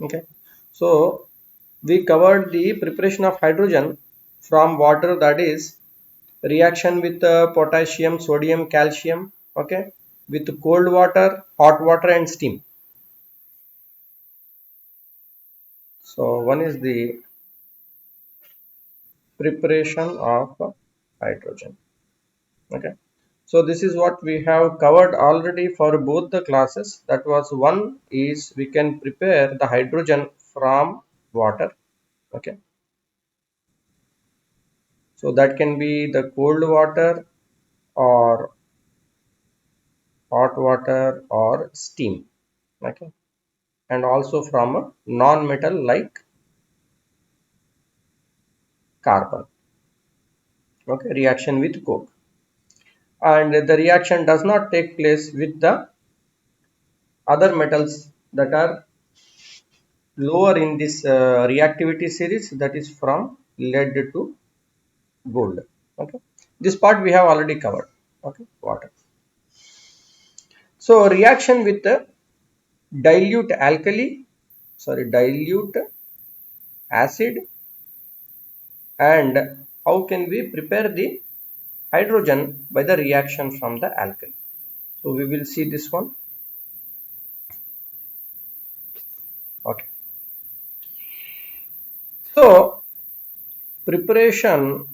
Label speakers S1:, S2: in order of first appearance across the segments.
S1: Okay, so we covered the preparation of hydrogen from water, that is reaction with potassium, sodium, calcium, okay, with cold water, hot water and steam. So one is the preparation of hydrogen. Okay, so this is what we have covered already for both the classes. That was one is we can prepare the hydrogen from water. Okay, so that can be the cold water or hot water or steam. Okay, and also from a non-metal like carbon. Okay, reaction with coke, and the reaction does not take place with the other metals that are lower in this reactivity series, that is from lead to gold. Okay, this part we have already covered. Okay, water. So reaction with the dilute alkali, sorry, dilute acid, and how can we prepare the hydrogen by the reaction from the alkali. So we will see this one. Okay, so preparation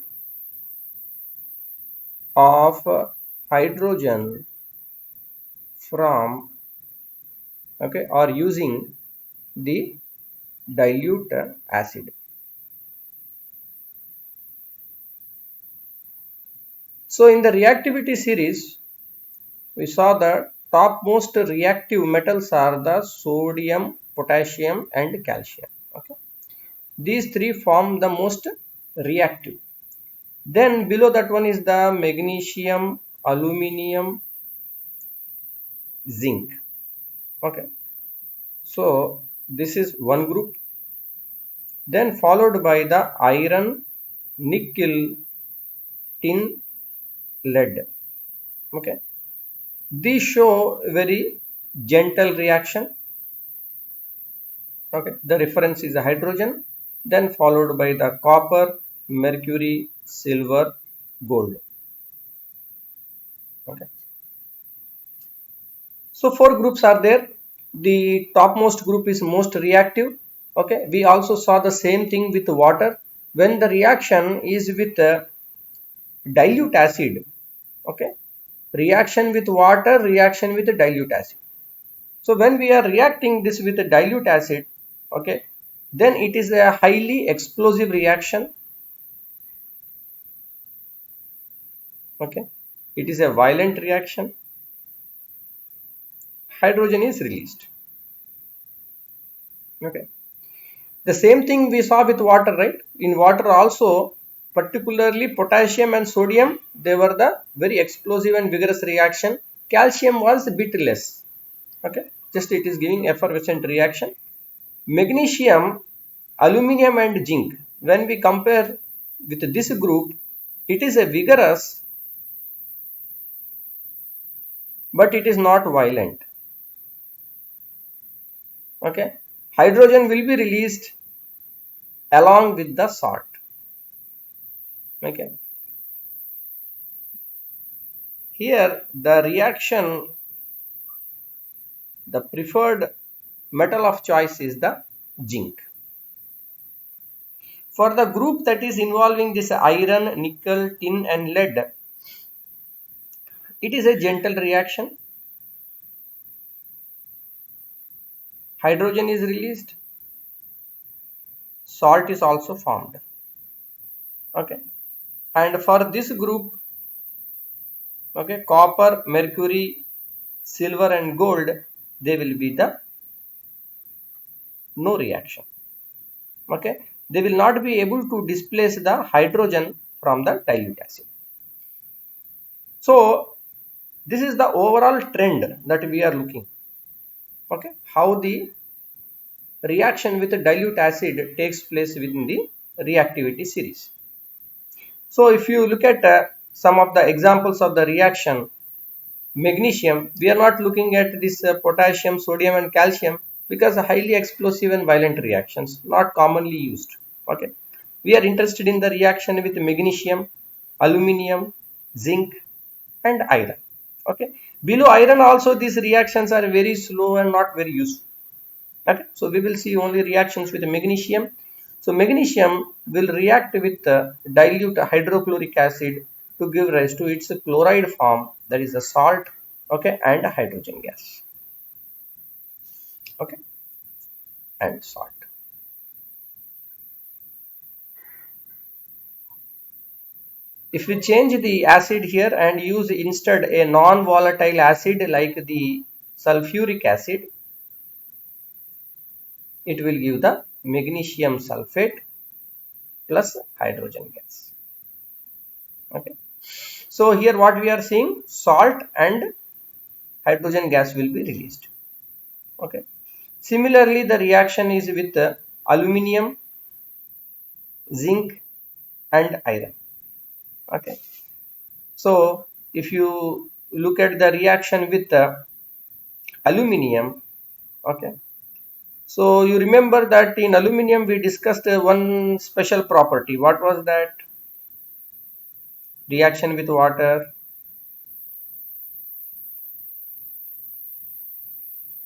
S1: of hydrogen from, okay, or using the dilute acid. So in the reactivity series, we saw the topmost reactive metals are the sodium, potassium and calcium. Okay, these three form the most reactive. Then below that one is the magnesium, aluminium, zinc. Okay, so this is one group. Then followed by the iron, nickel, tin, lead. Okay, these show very gentle reaction. Okay, the reference is the hydrogen, then followed by the copper, mercury, silver, gold. Okay, so four groups are there. The topmost group is most reactive. Okay, we also saw the same thing with water. When the reaction is with dilute acid, okay, reaction with water, reaction with dilute acid. So when we are reacting this with a dilute acid, okay, then it is a highly explosive reaction. Okay, it is a violent reaction. Hydrogen is released. Okay, the same thing we saw with water, right? In water also, particularly potassium and sodium, they were the very explosive and vigorous reaction. Calcium was a bit less. Okay, just it is giving effervescent reaction. Magnesium, aluminum and zinc, when we compare with this group, it is a vigorous, but it is not violent. Okay, hydrogen will be released along with the salt. Okay, here the reaction, the preferred metal of choice is the zinc. For the group that is involving this iron, nickel, tin and lead, it is a gentle reaction. Hydrogen is released, salt is also formed. Okay, and for this group, okay, copper, mercury, silver and gold, they will be the no reaction. Okay, they will not be able to displace the hydrogen from the dilute acid. So this is the overall trend that we are looking. Okay, how the reaction with the dilute acid takes place within the reactivity series. So if you look at some of the examples of the reaction, magnesium, we are not looking at this potassium, sodium and calcium. because highly explosive and violent reactions, not commonly used. Okay, we are interested in the reaction with magnesium, aluminium, zinc, and iron. Okay, below iron also these reactions are very slow and not very useful. Okay, so we will see only reactions with magnesium. So magnesium will react with dilute hydrochloric acid to give rise to its chloride form, that is a salt, okay, and a hydrogen gas, okay, and salt. If we change the acid here and use instead a non-volatile acid like the sulfuric acid, it will give the magnesium sulfate plus hydrogen gas. Okay. So here what we are seeing, salt and hydrogen gas will be released. Okay. Similarly, the reaction is with aluminium, zinc, and iron. Okay. So if you look at the reaction with aluminium, okay. So you remember that in aluminium we discussed one special property. What was that? Reaction with water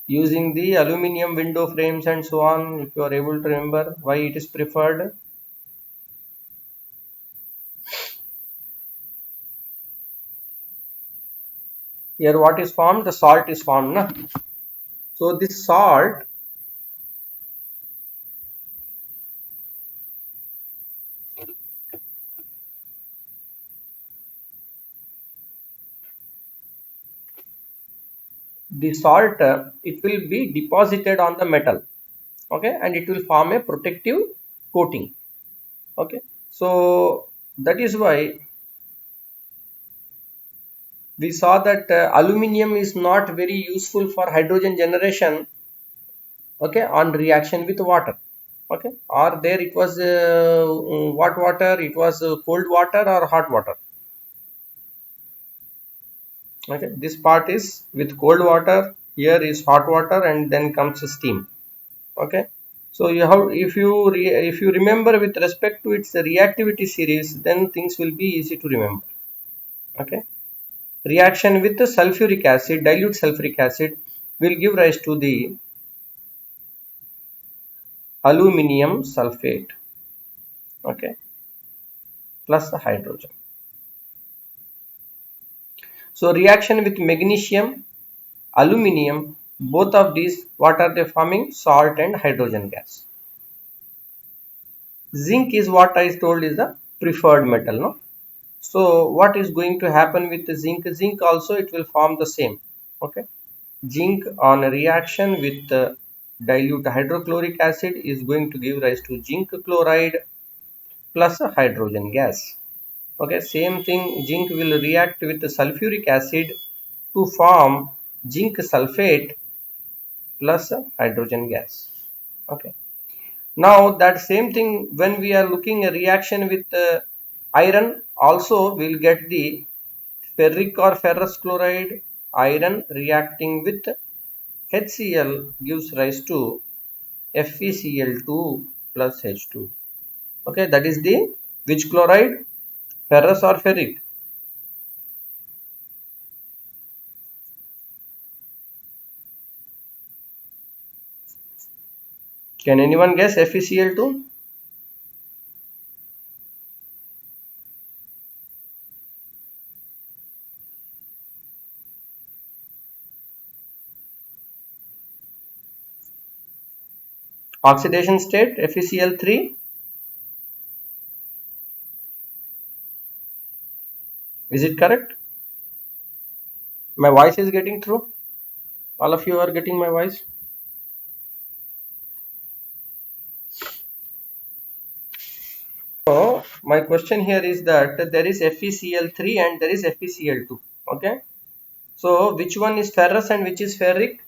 S1: using the aluminium window frames and so on. If you are able to remember why it is preferred. Here what is formed? The salt is formed. Na? So this salt, it will be deposited on the metal, okay, and it will form a protective coating, okay. So that is why we saw that aluminium is not very useful for hydrogen generation, okay, on reaction with water, okay, or there it was what water, it was cold water or hot water. Okay, this part is with cold water, here is hot water, and then comes steam. Okay, so you have, if you remember with respect to its reactivity series, then things will be easy to remember. Okay, reaction with the sulfuric acid, dilute sulfuric acid, will give rise to the aluminium sulfate, okay, plus the hydrogen. So reaction with magnesium, aluminium, both of these, what are they forming? Salt and hydrogen gas. Zinc is what I told is the preferred metal, no? So what is going to happen with the zinc? Zinc also it will form the same, okay. Zinc on a reaction with dilute hydrochloric acid is going to give rise to zinc chloride plus a hydrogen gas. Okay, same thing, zinc will react with the sulfuric acid to form zinc sulfate plus hydrogen gas. Okay. Now that same thing, when we are looking a reaction with iron, also we will get the ferric or ferrous chloride, iron reacting with HCl gives rise to FeCl2 plus H2. Okay, that is the which chloride? Ferrous or ferric? Can anyone guess FeCl2? Oxidation state FeCl3. Is it correct? My voice is getting through? All of you are getting my voice? So my question here is that there is FeCl3 and there is FeCl2. Okay. So which one is ferrous and which is ferric?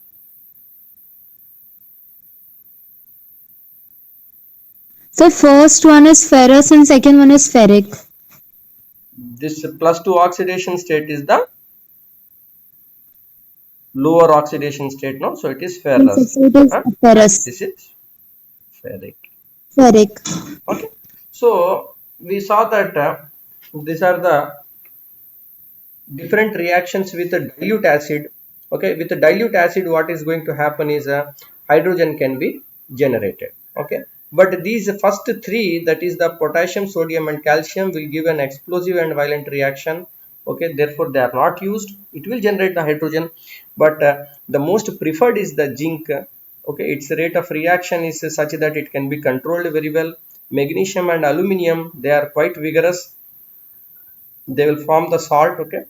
S2: So first one is ferrous and second one is ferric.
S1: This +2 oxidation state is the lower oxidation state, no? So it is
S2: Yes,
S1: ferrous.
S2: yes, so it is
S1: Huh?
S2: ferrous.
S1: This is ferric.
S2: Ferric.
S1: Okay, so we saw that these are the different reactions with a dilute acid. Okay, with a dilute acid, what is going to happen is hydrogen can be generated. Okay, but these first three, that is the potassium, sodium and calcium, will give an explosive and violent reaction. Okay, therefore they are not used. It will generate the hydrogen, but the most preferred is the zinc. Okay, its rate of reaction is such that it can be controlled very well. Magnesium and aluminum, they are quite vigorous. They will form the salt. Okay,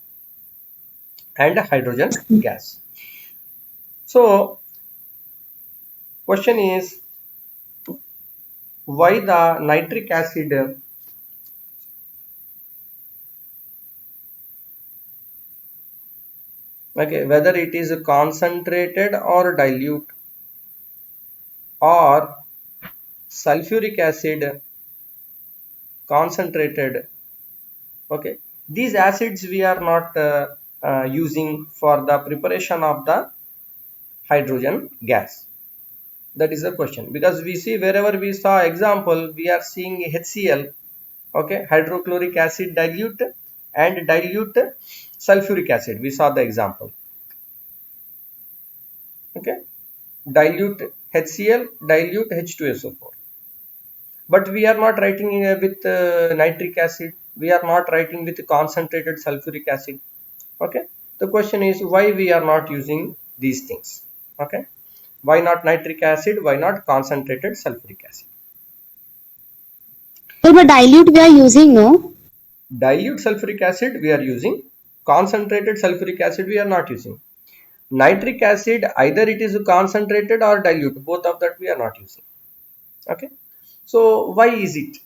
S1: and hydrogen gas. So question is, why the nitric acid, okay, whether it is concentrated or dilute, or sulfuric acid concentrated. Okay, these acids we are not using for the preparation of the hydrogen gas. That is the question, because we see wherever we saw example, we are seeing HCl. Okay, hydrochloric acid dilute and dilute sulfuric acid, we saw the example. Okay, dilute HCl, dilute H2SO4, but we are not writing with nitric acid, we are not writing with concentrated sulfuric acid. Okay, the question is, why we are not using these things? Okay, why not nitric acid, why not concentrated sulfuric acid?
S2: So the dilute we are using, no?
S1: Dilute sulfuric acid we are using, concentrated sulfuric acid we are not using. Nitric acid, either it is concentrated or dilute, both of that we are not using. Okay, so why is it?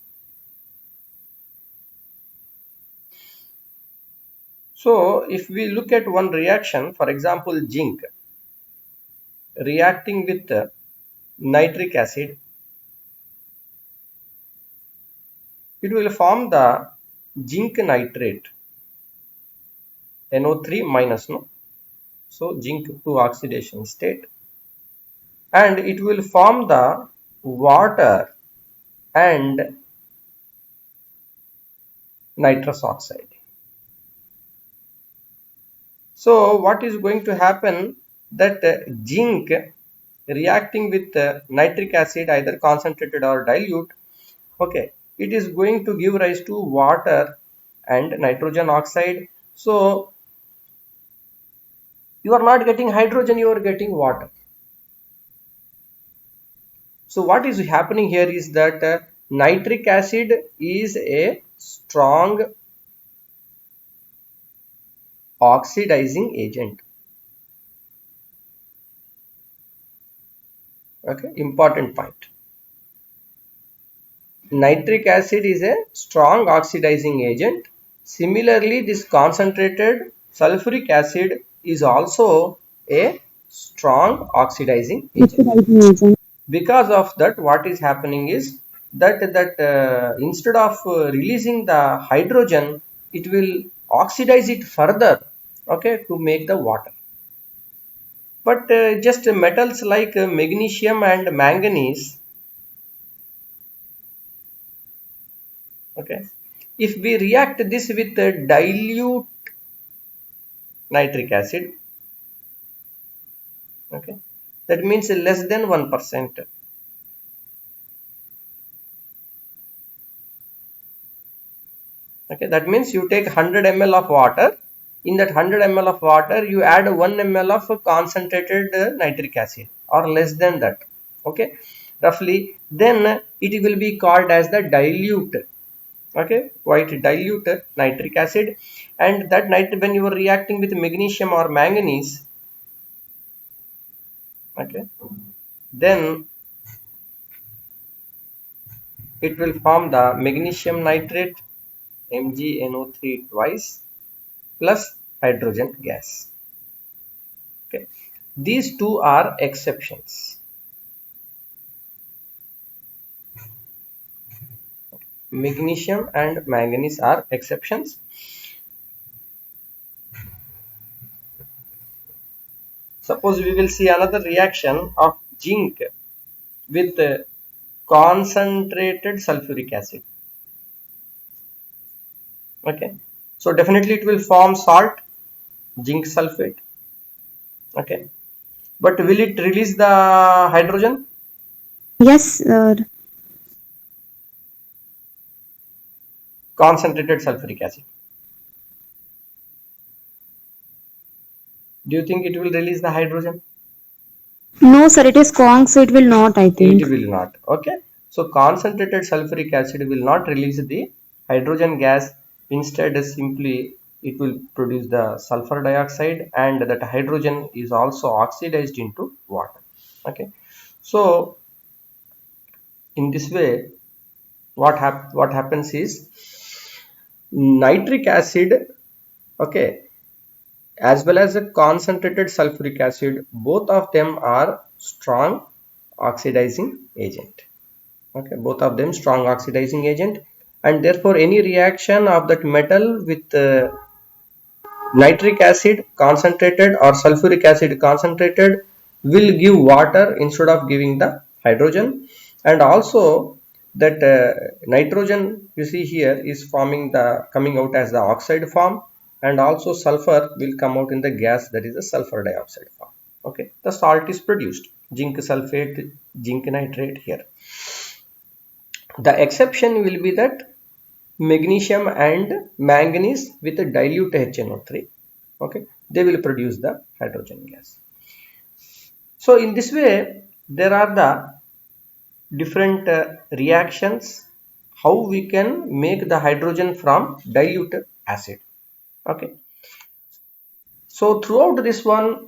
S1: So if we look at one reaction, for example zinc reacting with nitric acid, it will form the zinc nitrate, NO3 minus, no? So zinc to oxidation state, and it will form the water and nitrous oxide. So what is going to happen, that zinc reacting with nitric acid, either concentrated or dilute, okay, it is going to give rise to water and nitrogen oxide. So you are not getting hydrogen, you are getting water. So what is happening here is that nitric acid is a strong oxidizing agent. Okay, important point. Nitric acid is a strong oxidizing agent. Similarly, this concentrated sulfuric acid is also a strong oxidizing agent.
S2: Oxidizing agent.
S1: Because of that, what is happening is that instead of releasing the hydrogen, it will oxidize it further, okay, to make the water. But just metals like magnesium and manganese, okay, if we react this with dilute nitric acid, okay, that means less than 1%. Okay, that means you take 100 ml of water. In that 100 ml of water, you add 1 ml of concentrated nitric acid, or less than that. Okay, roughly, then it will be called as the dilute. Okay, quite dilute nitric acid. And that when you are reacting with magnesium or manganese, okay, then it will form the magnesium nitrate, MgNO3 twice, plus hydrogen gas. Okay, these two are exceptions. Magnesium and manganese are exceptions. Suppose we will see another reaction of zinc with concentrated sulfuric acid. Okay, so definitely it will form salt, zinc sulfate. Okay, but will it release the hydrogen?
S2: Yes,
S1: Concentrated sulfuric acid. Do you think it will release the hydrogen?
S2: no, sir, it is Kong, so it will not, I think.
S1: It will not. Okay, so concentrated sulfuric acid will not release the hydrogen gas. Instead, simply it will produce the sulfur dioxide, and that hydrogen is also oxidized into water. Okay, so in this way, what happens is nitric acid, okay, as well as a concentrated sulfuric acid, both of them are strong oxidizing agent. Okay, both of them strong oxidizing agent, and therefore any reaction of that metal with nitric acid concentrated or sulfuric acid concentrated will give water instead of giving the hydrogen. And also that nitrogen you see here is forming the coming out as the oxide form, and also sulfur will come out in the gas, that is the sulfur dioxide form. Okay, the salt is produced, zinc sulfate, zinc nitrate here. The exception will be that magnesium and manganese with a dilute HNO3. Okay, they will produce the hydrogen gas. So in this way, there are the different reactions how we can make the hydrogen from dilute acid. Okay, so throughout this one,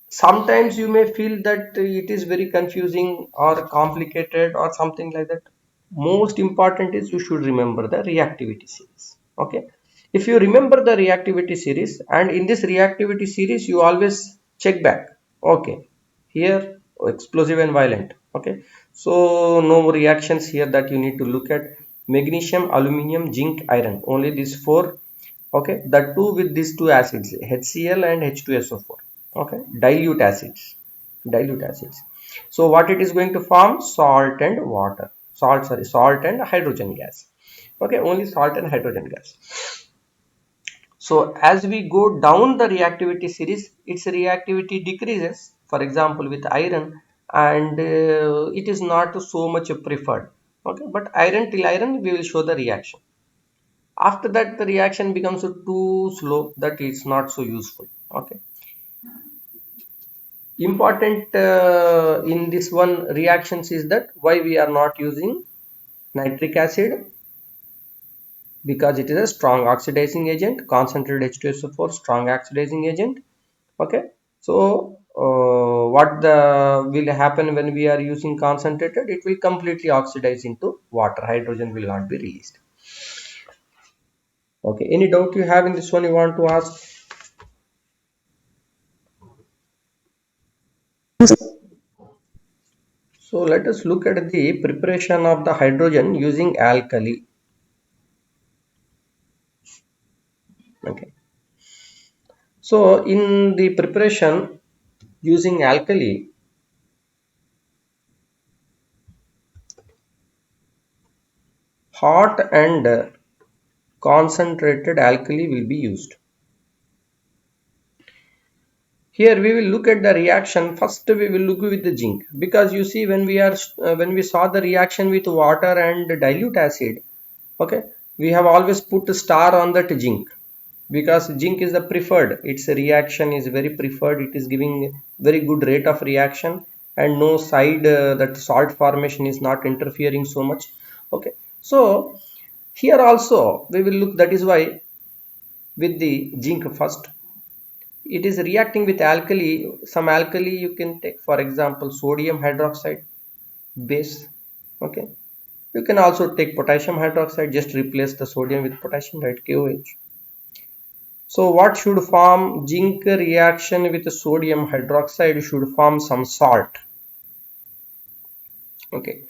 S1: sometimes you may feel that it is very confusing or complicated or something like that. Most important is you should remember the reactivity series. Okay, if you remember the reactivity series, and in this reactivity series you always check back. Okay, here explosive and violent. Okay, so no reactions here that you need to look at. Magnesium, aluminum, zinc, iron, only these four. Okay, the two with these two acids, HCl and H2SO4. Okay, dilute acids. So what it is going to form? Salt and water, salt and hydrogen gas. Okay, only salt and hydrogen gas. So as we go down the reactivity series, its reactivity decreases. For example, with iron, and it is not so much preferred. Okay, but iron, till iron we will show the reaction. After that the reaction becomes too slow, that it's not so useful. Okay, important in this one reactions is that why we are not using nitric acid, because it is a strong oxidizing agent. Concentrated H2SO4 strong oxidizing agent. Okay, so what the will happen when we are using concentrated? It will completely oxidize into water, hydrogen will not be released. Okay, any doubt you have in this one you want to ask? So let us look at the preparation of the hydrogen using alkali. Okay. So in the preparation using alkali, hot and concentrated alkali will be used. Here we will look at the reaction. First we will look with the zinc, because you see when we saw the reaction with water and dilute acid, okay, we have always put a star on that zinc, because zinc is the preferred, its reaction is very preferred, it is giving very good rate of reaction, and no side that salt formation is not interfering so much. Okay, so here also we will look, that is why with the zinc first, it is reacting with alkali. Some alkali you can take, for example sodium hydroxide base. Okay, you can also take potassium hydroxide, just replace the sodium with potassium, right, KOH. So what should form? Zinc reaction with sodium hydroxide should form some salt. Okay,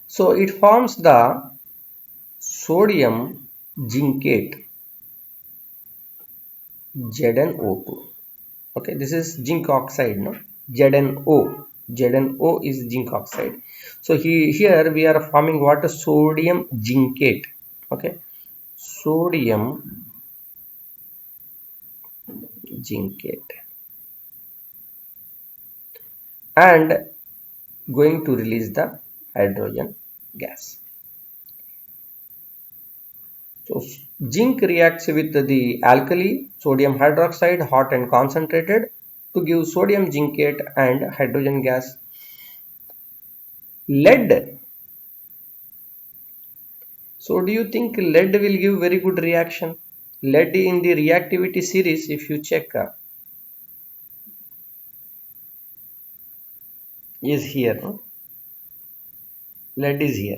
S1: so it forms the sodium zincate, ZnO2. Okay, this is zinc oxide, no? ZnO. ZnO is zinc oxide. So here we are forming what? Sodium zincate. Okay, sodium zincate, and going to release the hydrogen gas. So zinc reacts with the alkali sodium hydroxide, hot and concentrated, to give sodium zincate and hydrogen gas. Lead. So do you think lead will give very good reaction? Lead in the reactivity series, if you check, is here. No? Lead is here.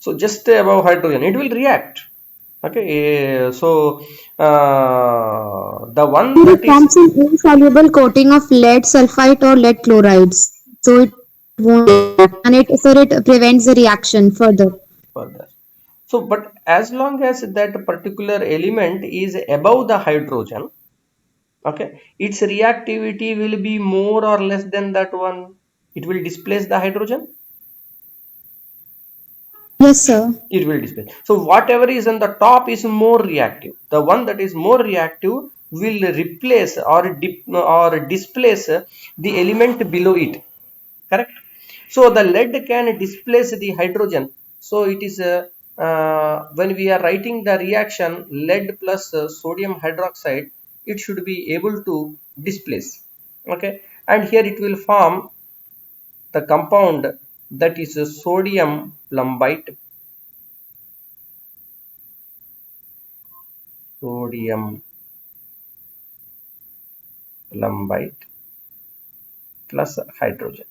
S1: So just above hydrogen, it will react. Okay, so the one
S2: And
S1: that
S2: it
S1: is
S2: forms an insoluble coating of lead sulfite or lead chloride, so it won't react, it prevents the reaction further.
S1: further. So, but as long as that particular element is above the hydrogen, okay, its reactivity will be more or less than that one. It will displace the hydrogen.
S2: Yes, sir.
S1: It will displace. So, whatever is on the top is more reactive. The one that is more reactive will replace or displace the element below it. Correct. So the lead can displace the hydrogen. So it is when we are writing the reaction lead plus sodium hydroxide, it should be able to displace. Okay, and here it will form the compound that is sodium plumbite. Sodium plumbite plus hydrogen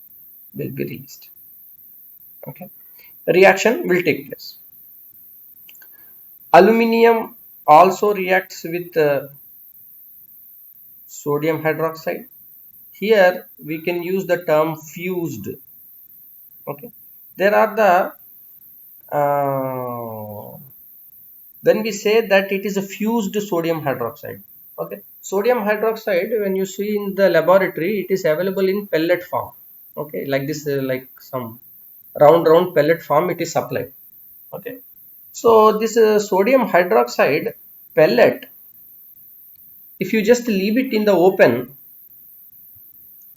S1: will be released. Okay, reaction will take place. Aluminium also reacts with sodium hydroxide. Here we can use the term fused. Okay, there are the when we say that it is a fused sodium hydroxide. Okay, sodium hydroxide, when you see in the laboratory, it is available in pellet form. Okay, like this, like some round pellet form, it is supplied. Okay, so this sodium hydroxide pellet, if you just leave it in the open,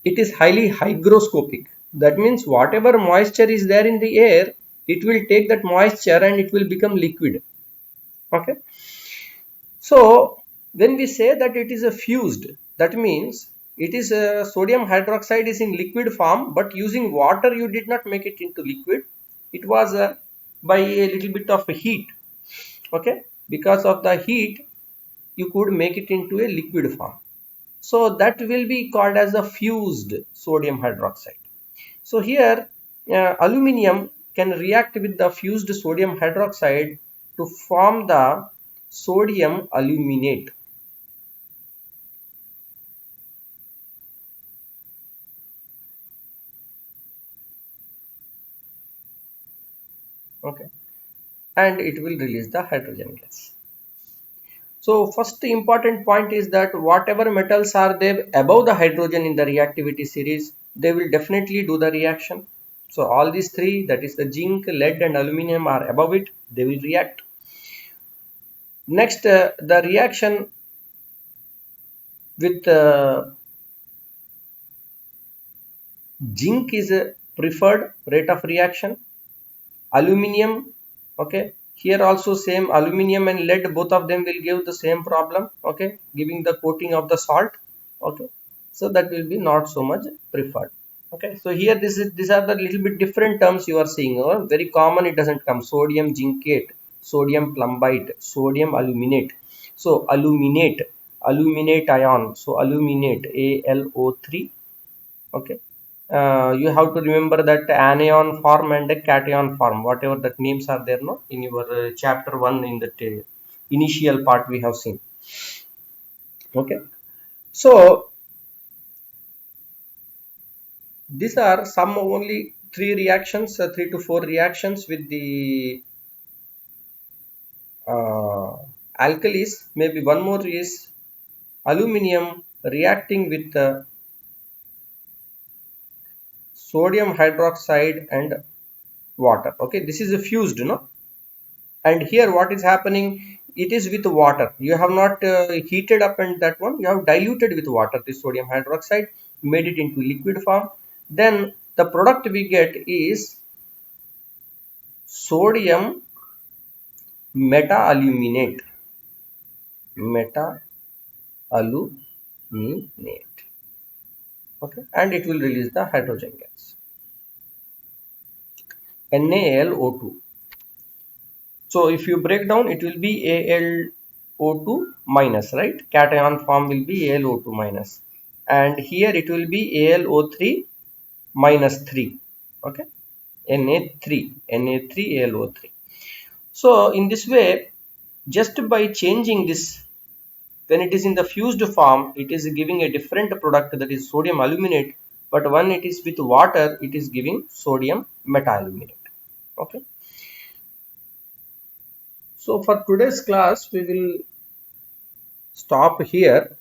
S1: it is highly hygroscopic. That means whatever moisture is there in the air, it will take that moisture and it will become liquid. Okay, so when we say that it is a fused, that means it is a sodium hydroxide is in liquid form, but using water you did not make it into liquid. It was by a little bit of heat. Okay, because of the heat you could make it into a liquid form. So that will be called as a fused sodium hydroxide. So here aluminium can react with the fused sodium hydroxide to form the sodium aluminate. Okay, and it will release the hydrogen gas. So first important point is that whatever metals are there above the hydrogen in the reactivity series, they will definitely do the reaction. So all these three, that is the zinc, lead and aluminum, are above it, they will react. Next, the reaction with zinc is a preferred rate of reaction. Aluminium, okay, here also same, aluminium and lead, both of them will give the same problem. Okay, giving the coating of the salt. Okay, so that will be not so much preferred. Okay, so here these are the little bit different terms you are seeing. Very common, it doesn't come. Sodium zincate, sodium plumbite, sodium aluminate. So aluminate ion, so aluminate, ALO3. Okay, you have to remember that anion form and a cation form, whatever that names are there, no, in your chapter 1 in the initial part we have seen. Okay, so these are some only three reactions, 3 to 4 reactions with the uh, alkalis. Maybe one more is aluminum reacting with sodium hydroxide and water. Okay, this is a fused, no? And here what is happening, it is with water. You have not heated up, and that one you have diluted with water, the sodium hydroxide, made it into liquid form. Then the product we get is sodium meta-aluminate. Meta-aluminate. Okay, and it will release the hydrogen gas, NaLO2. So if you break down, it will be AlO2 minus, right? Cation form will be AlO2 minus, and here it will be AlO3 minus 3. Okay, Na3AlO3. So in this way, just by changing this, when it is in the fused form, it is giving a different product, that is sodium aluminate. But when it is with water, it is giving sodium meta-aluminate. Okay. So for today's class, we will stop here.